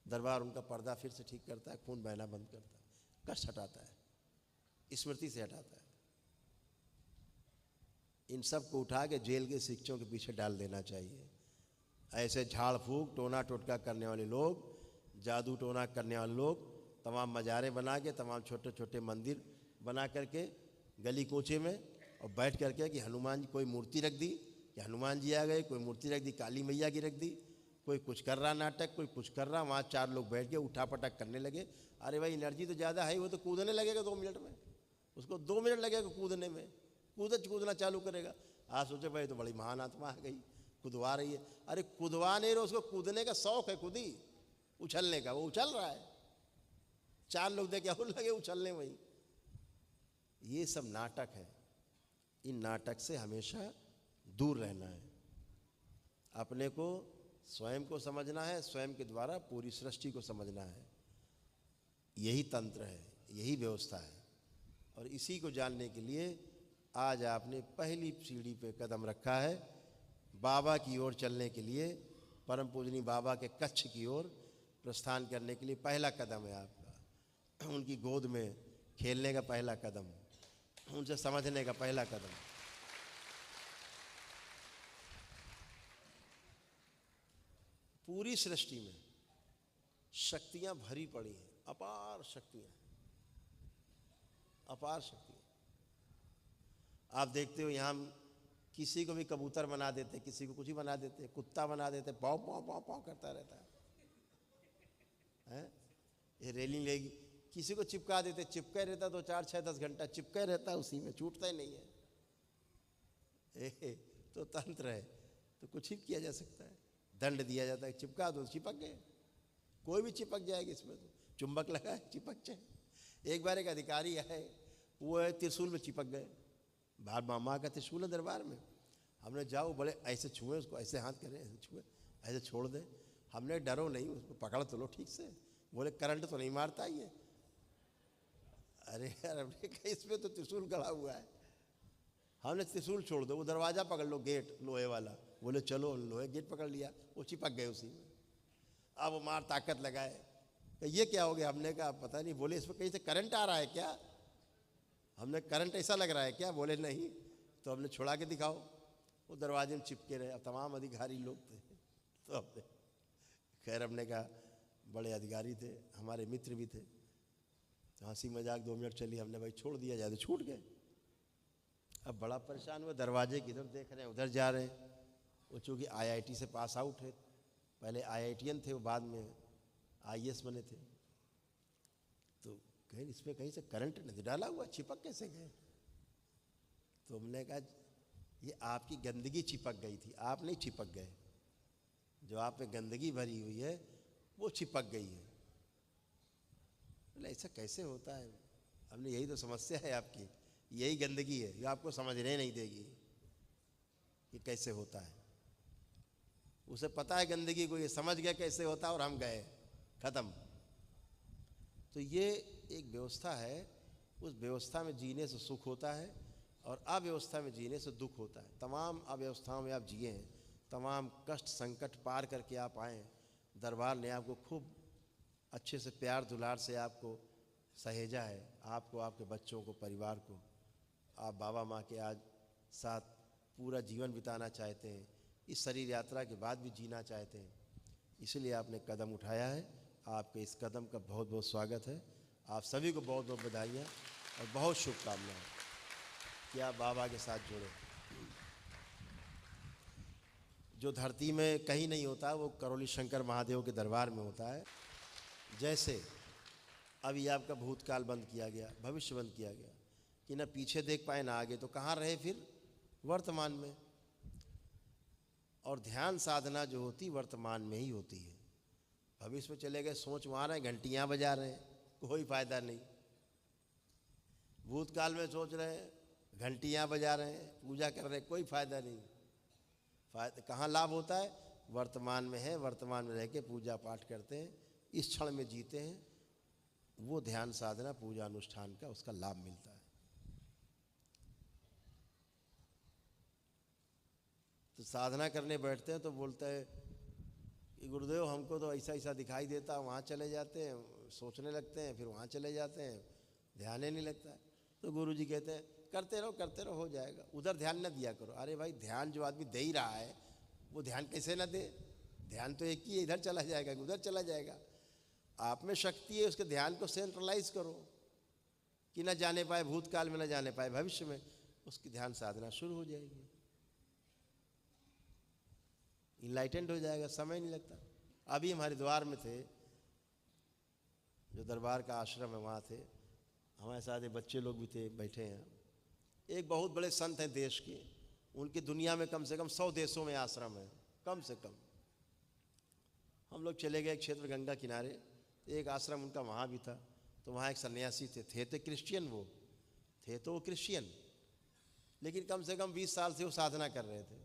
दरबार उनका पर्दा फिर से ठीक करता है, खून बहना बंद करता है, कष्ट हटाता है, स्मृति से हटाता है। इन सब को उठा के जेल के शिक्षों के पीछे डाल देना चाहिए। ऐसे झाड़ फूक टोना टोटका करने वाले लोग, जादू टोना करने वाले लोग, तमाम मज़ारे बना के, तमाम छोटे छोटे मंदिर बना करके गली कूचे में, और बैठ करके कि हनुमान जी, कोई मूर्ति रख दी कि हनुमान जी आ गए, कोई मूर्ति रख दी काली मैया की रख दी, कोई कुछ कर रहा नाटक, कोई कुछ कर रहा, वहाँ चार लोग बैठ के उठा पटक करने लगे। अरे भाई एनर्जी तो ज़्यादा है, वो तो कूदने लगेगा 2 मिनट में, उसको 2 मिनट लगेगा कूदने में, कूदना चालू करेगा। आज सोचे भाई तो बड़ी महान आत्मा आ गई, कूदवा रही है। अरे कूदवा नहीं रहे, उसको कूदने का शौक है, खुद ही उछलने का, वो उछल रहा है, 4 लोग देखे और लगे उछलने वही। ये सब नाटक है, इन नाटक से हमेशा दूर रहना है। अपने को स्वयं को समझना है, स्वयं के द्वारा पूरी सृष्टि को समझना है। यही तंत्र है, यही व्यवस्था है। और इसी को जानने के लिए आज आपने पहली सीढ़ी पे कदम रखा है, बाबा की ओर चलने के लिए, परम पूजनीय बाबा के कक्ष की ओर प्रस्थान करने के लिए पहला कदम है आपका। उनकी गोद में खेलने का पहला कदम, उनसे समझने का पहला कदम। पूरी सृष्टि में शक्तियां भरी पड़ी हैं, अपार शक्तियां, अपार शक्तियां। आप देखते हो यहाँ किसी को भी कबूतर बना देते, किसी को कुछ ही बना देते, कुत्ता बना देते, पाँव पाँव पाँव पाँव करता रहता है। ये रेलिंग लेगी, किसी को चिपका देते, चिपके रहता 2 4 6 10 घंटा चिपके रहता, उसी में छूटता ही नहीं है। तो तंत्र है, तो कुछ ही किया जा सकता है, दंड दिया जाता है, चिपका दो चिपक गए, कोई भी चिपक जाएगी इसमें, तो चुंबक लगा है चिपक जाए। एक बार एक अधिकारी आए, वो त्रिशूल में चिपक गए, बार मामा का त्रिशूल है दरबार में, हमने जाओ बड़े ऐसे छुए उसको, ऐसे हाथ करें, ऐसे छुए, ऐसे छोड़ दे, हमने डरो नहीं, उसको पकड़ तो लो ठीक से, बोले करंट तो नहीं मारता ये? अरे यार हमने कहा इसमें तो त्रिशूल गड़ा हुआ है, हमने त्रिशूल छोड़ दो, वो दरवाज़ा पकड़ लो, गेट लोहे वाला, बोले चलो, लोहे गेट पकड़ लिया, वो चिपक गए उसी में। अब वो मार ताकत लगाए, ये क्या हो गया? हमने कहा पता नहीं, बोले इसमें कहीं से करंट आ रहा है क्या? हमने करंट ऐसा लग रहा है क्या? बोले नहीं। तो हमने छुड़ा के दिखाओ, वो दरवाजे में चिपके रहे। अब तमाम अधिकारी लोग थे, तो हमने खैर हमने कहा, बड़े अधिकारी थे, हमारे मित्र भी थे, तो हंसी मजाक 2 मिनट चली, हमने भाई छोड़ दिया जाए, तो छूट गए। अब बड़ा परेशान हुआ, दरवाजे की इधर देख रहे हैं, उधर जा रहे हैं। वो चूँकि IIT से पास आउट है, पहले IITian थे, वो बाद में IAS बने थे, तो कहीं इसमें कहीं से करंट नहीं डाला हुआ, चिपक कैसे गए? तो हमने कहा ये आपकी गंदगी चिपक गई थी, आप नहीं चिपक गए, जो आप में गंदगी भरी हुई है वो चिपक गई है। बोले ऐसा कैसे होता है? हमने यही तो समस्या है आपकी, यही गंदगी है, ये आपको समझने नहीं देगी कि कैसे होता है। उसे पता है गंदगी को, ये समझ गया कैसे होता है, और हम गए, खत्म। तो ये एक व्यवस्था है, उस व्यवस्था में जीने से सुख होता है और अव्यवस्था में जीने से दुख होता है। तमाम अव्यवस्थाओं में आप जिए हैं, तमाम कष्ट संकट पार करके आप आए हैं, दरबार ने आपको खूब अच्छे से प्यार दुलार से आपको सहेजा है, आपको, आपके बच्चों को, परिवार को। आप बाबा माँ के आज साथ पूरा जीवन बिताना चाहते हैं, इस शरीर यात्रा के बाद भी जीना चाहते हैं, इसलिए आपने कदम उठाया है। आपके इस कदम का बहुत बहुत स्वागत है। आप सभी को बहुत बहुत बधाइयाँ और बहुत शुभकामनाएं कि आप बाबा के साथ जुड़े। जो धरती में कहीं नहीं होता वो करौली शंकर महादेव के दरबार में होता है। जैसे अभी आपका भूतकाल बंद किया गया, भविष्य बंद किया गया कि ना पीछे देख पाए ना आगे, तो कहाँ रहे फिर? वर्तमान में। और ध्यान साधना जो होती वर्तमान में ही होती है। भविष्य में चले गए, सोच वहाँ रहे, घंटियाँ बजा रहे हैं, कोई फायदा नहीं। भूतकाल में सोच रहे हैं, घंटियाँ बजा रहे हैं, पूजा कर रहे हैं, कोई फायदा नहीं। कहाँ लाभ होता है? वर्तमान में है, वर्तमान में रह के पूजा पाठ करते हैं, इस क्षण में जीते हैं, वो ध्यान साधना पूजा अनुष्ठान का उसका लाभ मिलता है। तो साधना करने बैठते हैं तो बोलते हैं कि गुरुदेव हमको तो ऐसा ऐसा दिखाई देता, वहाँ चले जाते हैं, सोचने लगते हैं, फिर वहाँ चले जाते हैं, ध्यान ही नहीं लगता है। तो गुरु जी कहते हैं करते रहो, हो जाएगा, उधर ध्यान न दिया करो। अरे भाई, ध्यान जो आदमी दे ही रहा है वो ध्यान कैसे न दे? ध्यान तो एक ही है, इधर चला जाएगा, उधर चला जाएगा। आप में शक्ति है, उसके ध्यान को सेंट्रलाइज करो कि न जाने पाए भूतकाल में, न जाने पाए भविष्य में, उसकी ध्यान साधना शुरू हो जाएगी, इनलाइटेंड हो जाएगा, समय नहीं लगता। अभी हम हरिद्वार में थे, जो दरबार का आश्रम है वहाँ थे, हमारे साथ बच्चे लोग भी थे, बैठे हैं। एक बहुत बड़े संत हैं देश के, उनकी दुनिया में कम से कम 100 देशों में आश्रम है, कम से कम। हम लोग चले गए क्षेत्र गंगा किनारे, एक आश्रम उनका वहाँ भी था। तो वहाँ एक सन्यासी थे तो क्रिश्चियन, वो थे तो वो क्रिश्चियन, लेकिन कम से कम 20 साल से वो साधना कर रहे थे।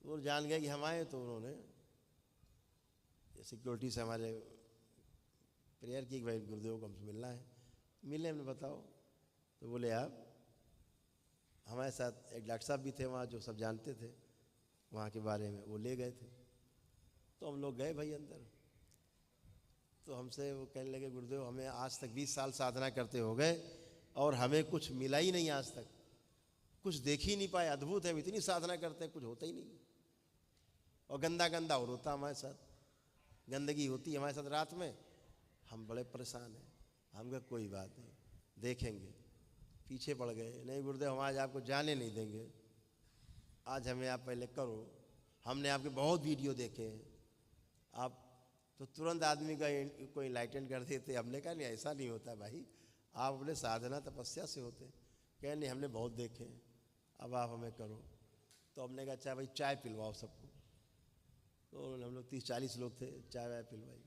वो जान गए कि हम आए, तो उन्होंने सिक्योरिटी से हमारे प्रेयर की, भाई गुरुदेव को हमसे मिलना है। मिले, हमने बताओ, तो बोले आप। हमारे साथ एक डॉक्टर साहब भी थे वहाँ, जो सब जानते थे वहाँ के बारे में, वो ले गए थे। तो हम लोग गए भाई अंदर। तो हमसे वो कहने लगे गुरुदेव हमें आज तक 20 साल साधना करते हो गए और हमें कुछ मिला ही नहीं, आज तक कुछ देख ही नहीं पाए। अद्भुत है, इतनी साधना करते हैं, कुछ होता ही नहीं। और गंदा गंदा और होता हमारे साथ, गंदगी होती है हमारे साथ रात में, हम बड़े परेशान हैं। हम कहा कोई बात नहीं, देखेंगे। पीछे पड़ गए, नहीं गुरुदेव हम आज आपको जाने नहीं देंगे, आज हमें आप पहले करो, हमने आपके बहुत वीडियो देखे हैं, आप तो तुरंत आदमी का को इनलाइटेंड कर देते। हमने कहा नहीं, ऐसा नहीं होता भाई, आप अपने साधना तपस्या से होते हैं। कहे नहीं, हमने बहुत देखे हैं, अब आप हमें करो। तो हमने कहा अच्छा भाई चाय पिलवाओ सबको। तो हम लोग 30-40 लोग थे, चाय वाय पिलवाई।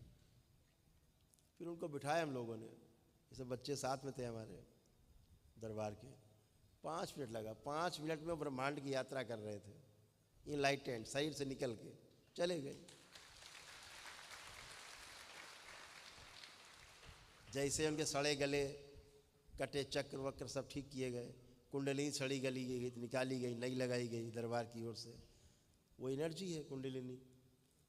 फिर उनको बिठाया हम लोगों ने, ये सब बच्चे साथ में थे हमारे दरबार के। 5 मिनट लगा, 5 मिनट में ब्रह्मांड की यात्रा कर रहे थे, इनलाइटेंड, शरीर से निकल के चले गए। जैसे उनके सड़े गले, कटे चक्र वक्र सब ठीक किए गए, कुंडलिनी सड़ी गली गई, निकाली गई, नई लगाई गई दरबार की ओर से। वो एनर्जी है कुंडलिनी,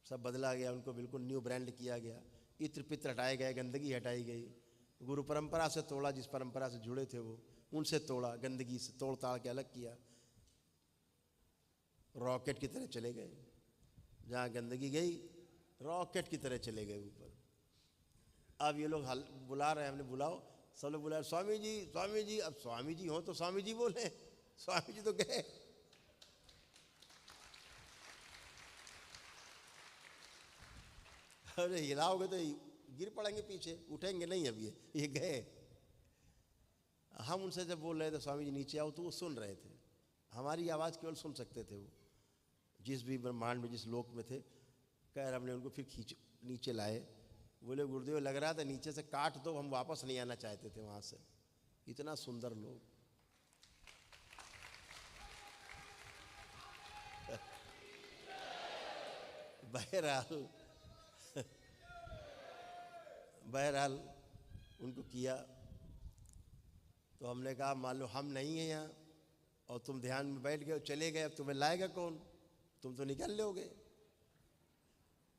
सब बदला गया, उनको बिल्कुल न्यू ब्रांड किया गया। इत्र पित्र हटाए गए, गंदगी हटाई गई। गुरु परंपरा से तोड़ा, जिस परंपरा से जुड़े थे वो, उनसे तोड़ा, गंदगी से तोड़ ताड़ के अलग किया। रॉकेट की तरह चले गए, जहाँ गंदगी गई रॉकेट की तरह चले गए ऊपर। अब ये लोग बुला रहे हैं, हमने बुलाओ, सब लोग बुला रहे, स्वामी जी स्वामी जी। अब स्वामी जी हो तो स्वामी जी बोले, स्वामी जी तो गए। अरे हिलाओगे तो गिर पड़ेंगे पीछे, उठेंगे नहीं। अब ये गए। हम उनसे जब बोल रहे थे स्वामी जी नीचे आओ, तो वो सुन रहे थे, हमारी आवाज़ केवल सुन सकते थे वो, जिस भी ब्रह्मांड में, जिस लोक में थे। खैर हमने उनको फिर खींच नीचे लाए। बोले गुरुदेव लग रहा था नीचे से काट दो, हम वापस नहीं आना चाहते थे वहाँ से, इतना सुंदर लोग। बहरहाल उनको किया। तो हमने कहा मान लो हम नहीं हैं यहाँ और तुम ध्यान में बैठ गए, चले गए, अब तुम्हें लाएगा कौन, तुम तो निकल लोगे।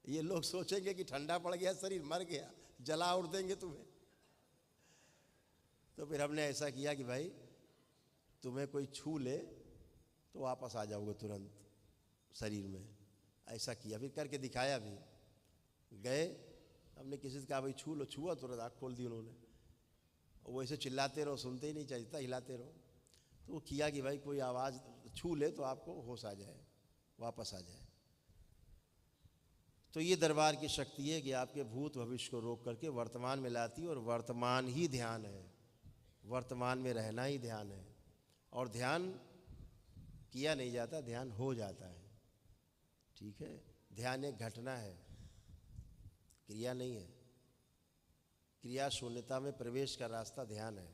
ये लोग सोचेंगे कि ठंडा पड़ गया शरीर, मर गया, जला उड़ देंगे तुम्हें। तो फिर हमने ऐसा किया कि भाई तुम्हें कोई छू ले तो वापस आ जाओगे तुरंत शरीर में। ऐसा किया, फिर करके दिखाया भी। गए, हमने किसी से कहा भाई छू लो, छुआ, तुरंत आँख खोल दी उन्होंने। वो ऐसे चिल्लाते रहो, सुनते ही नहीं, चाहिए हिलाते रहो। तो वो किया कि भाई कोई आवाज़ छू ले तो आपको होश आ जाए, वापस आ जाए। तो ये दरबार की शक्ति है कि आपके भूत भविष्य को रोक करके वर्तमान में लाती है, और वर्तमान ही ध्यान है, वर्तमान में रहना ही ध्यान है। और ध्यान किया नहीं जाता, ध्यान हो जाता है। ठीक है, ध्यान एक घटना है, क्रिया नहीं है। क्रिया शून्यता में प्रवेश का रास्ता ध्यान है।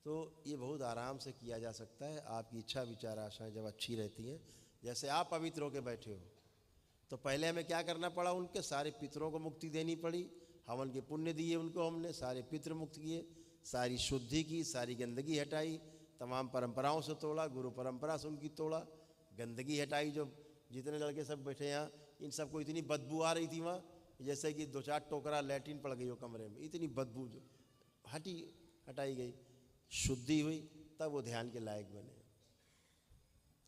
तो ये बहुत आराम से किया जा सकता है। आपकी इच्छा विचार आशाएं जब अच्छी रहती हैं, जैसे आप पवित्र होकर बैठे हो, तो पहले हमें क्या करना पड़ा, उनके सारे पितरों को मुक्ति देनी पड़ी, हवन के पुण्य दिए उनको हमने, सारे पितृ मुक्त किए, सारी शुद्धि की, सारी गंदगी हटाई, तमाम परंपराओं से तोड़ा, गुरु परंपरा से उनकी तोड़ा, गंदगी हटाई। जो जितने लड़के सब बैठे यहाँ, इन सबको इतनी बदबू आ रही थी वहाँ, जैसे कि 2-4 टोकरा लैट्रिन पड़ गई हो कमरे में, इतनी बदबू जो हटाई गई, शुद्धि हुई, तब वो ध्यान के लायक बने।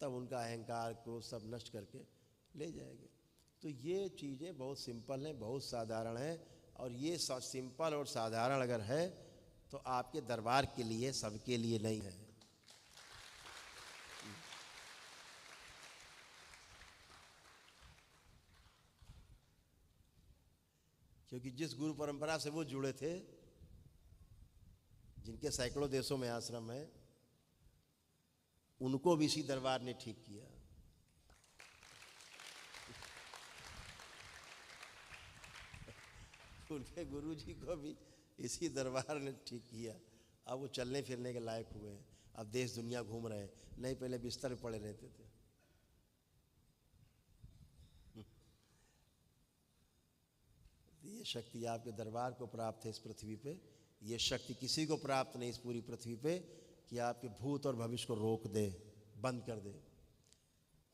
तब उनका अहंकार क्रोध सब नष्ट करके ले जाएंगे। तो ये चीज़ें बहुत सिंपल हैं, बहुत साधारण हैं। और ये सिंपल और साधारण अगर है तो आपके दरबार के लिए, सबके लिए नहीं है। क्योंकि जिस गुरु परंपरा से वो जुड़े थे, जिनके सैकड़ों देशों में आश्रम है, उनको भी इसी दरबार ने ठीक किया। उनके गुरु जी को भी इसी दरबार ने ठीक किया। अब वो चलने फिरने के लायक हुए हैं, अब देश दुनिया घूम रहे हैं, नहीं पहले बिस्तर में पड़े रहते थे। ये शक्ति आपके दरबार को प्राप्त है इस पृथ्वी पे। ये शक्ति किसी को प्राप्त नहीं इस पूरी पृथ्वी पे कि आपके भूत और भविष्य को रोक दे, बंद कर दे।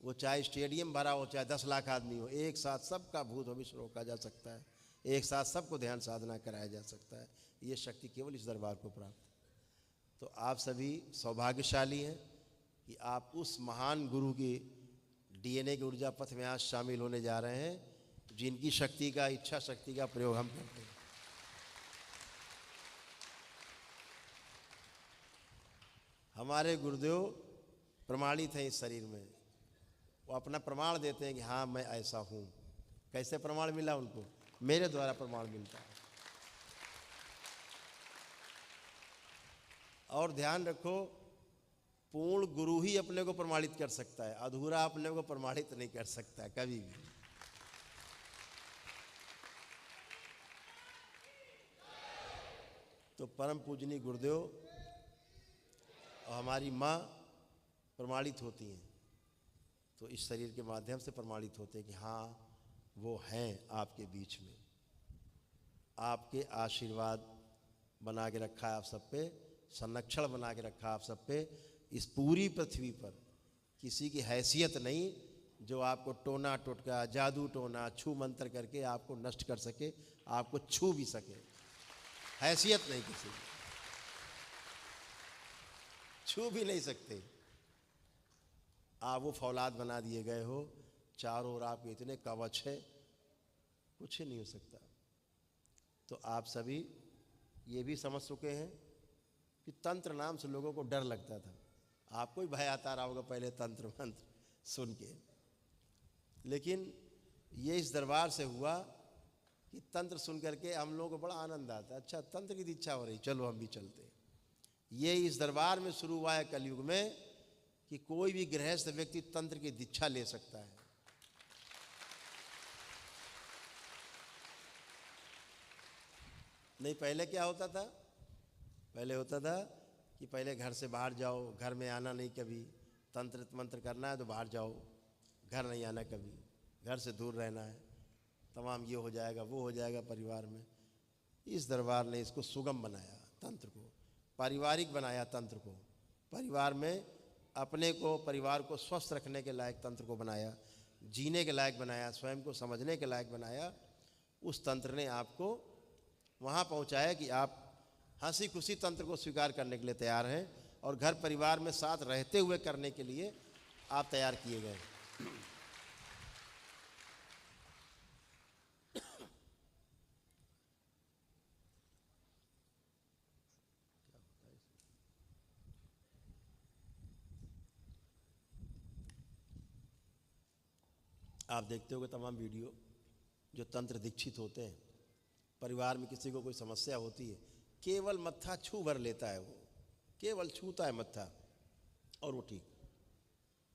वो चाहे स्टेडियम भरा हो, चाहे 10 लाख आदमी हो, एक साथ सबका भूत भविष्य रोका जा सकता है, एक साथ सबको ध्यान साधना कराया जा सकता है। ये शक्ति केवल इस दरबार को प्राप्त है। तो आप सभी सौभाग्यशाली हैं कि आप उस महान गुरु की DNA के ऊर्जा पथ में आज शामिल होने जा रहे हैं, जिनकी शक्ति का, इच्छा शक्ति का प्रयोग हम करते हैं। हमारे गुरुदेव प्रमाणित हैं इस शरीर में, वो अपना प्रमाण देते हैं कि हाँ मैं ऐसा हूँ। कैसे प्रमाण मिला उनको? मेरे द्वारा प्रमाण मिलता है। और ध्यान रखो, पूर्ण गुरु ही अपने को प्रमाणित कर सकता है, अधूरा अपने को प्रमाणित नहीं कर सकता कभी भी। तो परम पूजनीय गुरुदेव और हमारी माँ प्रमाणित होती हैं, तो इस शरीर के माध्यम से प्रमाणित होते हैं कि हाँ वो हैं आपके बीच में। आपके आशीर्वाद बना के रखा है आप सब पे, संरक्षण बना के रखा है आप सब पे। इस पूरी पृथ्वी पर किसी की हैसियत नहीं जो आपको टोना टोटका, जादू टोना, छू मंत्र करके आपको नष्ट कर सके, आपको छू भी सके। हैसियत नहीं किसी की, छू भी नहीं सकते। आप वो फौलाद बना दिए गए हो, चारों ओर आपके इतने कवच है, कुछ ही नहीं हो सकता। तो आप सभी ये भी समझ चुके हैं कि तंत्र नाम से लोगों को डर लगता था। आपको ही भय आता रहा होगा पहले तंत्र मंत्र सुन के, लेकिन ये इस दरबार से हुआ कि तंत्र सुन करके हम लोगों को बड़ा आनंद आता है। अच्छा, तंत्र की दीक्षा हो रही, चलो हम भी चलते हैं। ये इस दरबार में शुरू हुआ है कलयुग में कि कोई भी गृहस्थ व्यक्ति तंत्र की दीक्षा ले सकता है। नहीं, पहले क्या होता था? पहले होता था कि पहले घर से बाहर जाओ, घर में आना नहीं कभी, तंत्र मंत्र करना है तो बाहर जाओ, घर नहीं आना कभी, घर से दूर रहना है, तमाम ये हो जाएगा वो हो जाएगा परिवार में। इस दरबार ने इसको सुगम बनाया, तंत्र को पारिवारिक बनाया, तंत्र को परिवार में अपने को, परिवार को स्वस्थ रखने के लायक तंत्र को बनाया, जीने के लायक बनाया, स्वयं को समझने के लायक बनाया। उस तंत्र ने आपको वहाँ पहुँचाया कि आप हंसी खुशी तंत्र को स्वीकार करने के लिए तैयार हैं और घर परिवार में साथ रहते हुए करने के लिए आप तैयार किए गए। आप देखते होंगे तमाम वीडियो, जो तंत्र दीक्षित होते हैं, परिवार में किसी को कोई समस्या होती है, केवल मत्था छू भर लेता है, वो केवल छूता है मत्था और वो ठीक,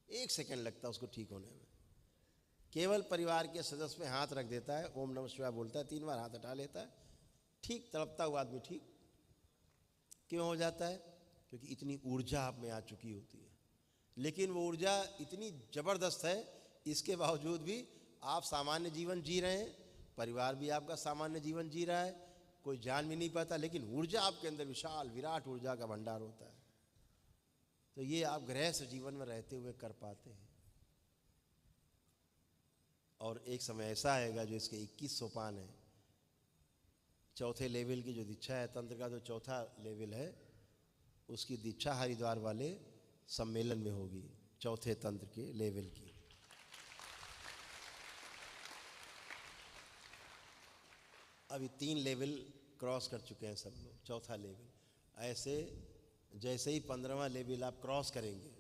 1 सेकंड लगता है उसको ठीक होने में। केवल परिवार के सदस्य में हाथ रख देता है, ओम नमः शिवाय बोलता है, 3 बार हाथ हटा लेता है, ठीक तड़पता हुआ आदमी ठीक। क्यों हो जाता है? क्योंकि इतनी ऊर्जा आप में आ चुकी होती है। लेकिन वो ऊर्जा इतनी ज़बरदस्त है, इसके बावजूद भी आप सामान्य जीवन जी रहे हैं, परिवार भी आपका सामान्य जीवन जी रहा है, कोई जान भी नहीं पाता, लेकिन ऊर्जा आपके अंदर विशाल विराट ऊर्जा का भंडार होता है। तो ये आप गृहस्थ जीवन में रहते हुए कर पाते हैं। और एक समय ऐसा आएगा जो इसके 21 सोपान है, चौथे लेवल की जो दीक्षा है, तंत्र का जो चौथा लेवल है, उसकी दीक्षा हरिद्वार वाले सम्मेलन में होगी, चौथे तंत्र के लेवल की। अभी 3 लेवल क्रॉस कर चुके हैं सब लोग, चौथा लेवल। ऐसे जैसे ही 15वां लेवल आप क्रॉस करेंगे,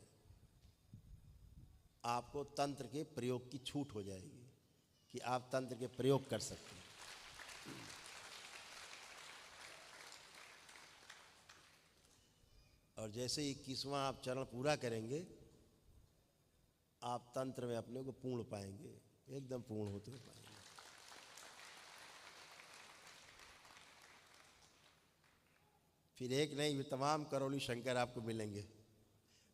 आपको तंत्र के प्रयोग की छूट हो जाएगी कि आप तंत्र के प्रयोग कर सकते हैं। और जैसे ही 21वां आप चरण पूरा करेंगे, आप तंत्र में अपने को पूर्ण पाएंगे, एकदम पूर्ण होते हुए पाएंगे। फिर एक नहीं, तमाम करौली शंकर आपको मिलेंगे,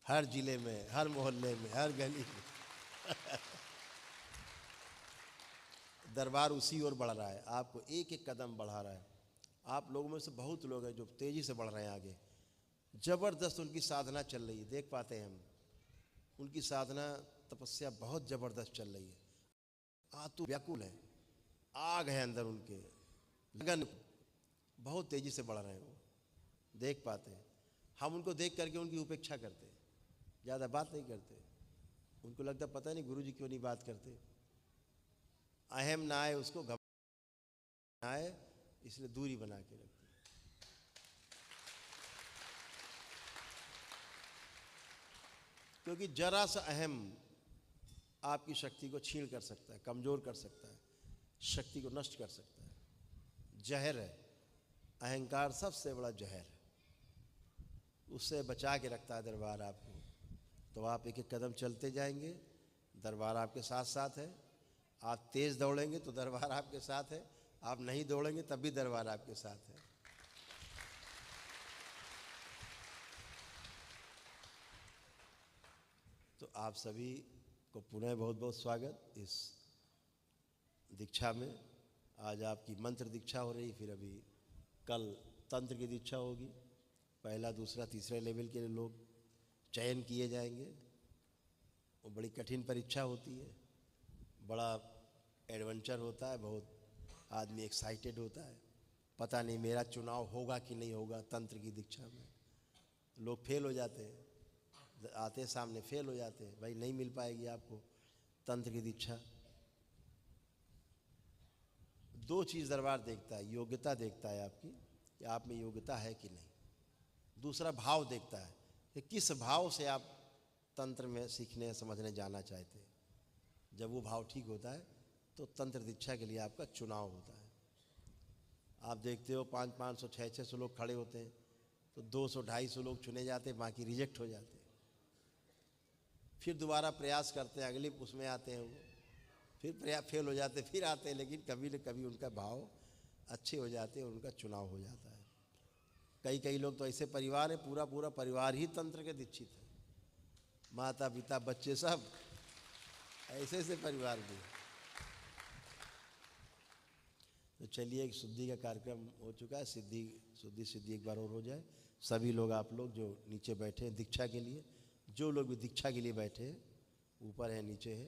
हर जिले में, हर मोहल्ले में, हर गली में। दरबार उसी ओर बढ़ रहा है, आपको एक एक कदम बढ़ा रहा है। आप लोगों में से बहुत लोग हैं जो तेज़ी से बढ़ रहे हैं आगे, ज़बरदस्त उनकी साधना चल रही है, देख पाते हैं हम। उनकी साधना तपस्या बहुत ज़बरदस्त चल रही है, आतु व्याकुल है, आग है अंदर उनके, लगन, बहुत तेज़ी से बढ़ रहे हैं वो, देख पाते हैं हम। उनको देख करके उनकी उपेक्षा करते हैं, ज़्यादा बात नहीं करते। उनको लगता पता नहीं गुरु जी क्यों नहीं बात करते। अहम ना आए उसको, घमंड ना आए, इसलिए दूरी बना के रखते हैं। क्योंकि जरा सा अहम आपकी शक्ति को छीन कर सकता है, कमज़ोर कर सकता है, शक्ति को नष्ट कर सकता है। जहर है अहंकार, सबसे बड़ा जहर है, उससे बचा के रखता है दरबार आपको। तो आप एक एक कदम चलते जाएंगे, दरबार आपके साथ साथ है। आप तेज़ दौड़ेंगे तो दरबार आपके साथ है, आप नहीं दौड़ेंगे तब भी दरबार आपके साथ है। तो आप सभी को पुनः बहुत बहुत स्वागत इस दीक्षा में। आज आपकी मंत्र दीक्षा हो रही, फिर अभी कल तंत्र की दीक्षा होगी। पहला, दूसरा, तीसरे लेवल के लोग चयन किए जाएंगे। वो बड़ी कठिन परीक्षा होती है, बड़ा एडवेंचर होता है, बहुत आदमी एक्साइटेड होता है, पता नहीं मेरा चुनाव होगा कि नहीं होगा। तंत्र की दीक्षा में लोग फेल हो जाते हैं, आते सामने फेल हो जाते हैं, भाई नहीं मिल पाएगी आपको तंत्र की दीक्षा। 2 चीज़ दरबार देखता है, योग्यता देखता है आपकी कि आप में योग्यता है कि नहीं। दूसरा भाव देखता है कि किस भाव से आप तंत्र में सीखने समझने जाना चाहते हैं। जब वो भाव ठीक होता है तो तंत्र दीक्षा के लिए आपका चुनाव होता है। आप देखते हो 500-500, 600 लोग खड़े होते हैं तो 200-250 लोग चुने जाते हैं, बाकी रिजेक्ट हो जाते हैं। फिर दोबारा प्रयास करते हैं, अगली उसमें आते हैं, वो फिर फेल हो जाते, फिर आते हैं, लेकिन कभी न कभी उनका भाव अच्छे हो जाते हैं, उनका चुनाव हो जाता है। कई लोग तो ऐसे परिवार है, पूरा परिवार ही तंत्र के दीक्षित है, माता पिता बच्चे सब ऐसे परिवार भी है। तो चलिए, एक शुद्धि का कार्यक्रम हो चुका है, शुद्धि एक बार और हो जाए। सभी लोग, आप लोग जो नीचे बैठे हैं दीक्षा के लिए, जो लोग भी दीक्षा के लिए बैठे हैं, ऊपर है नीचे है,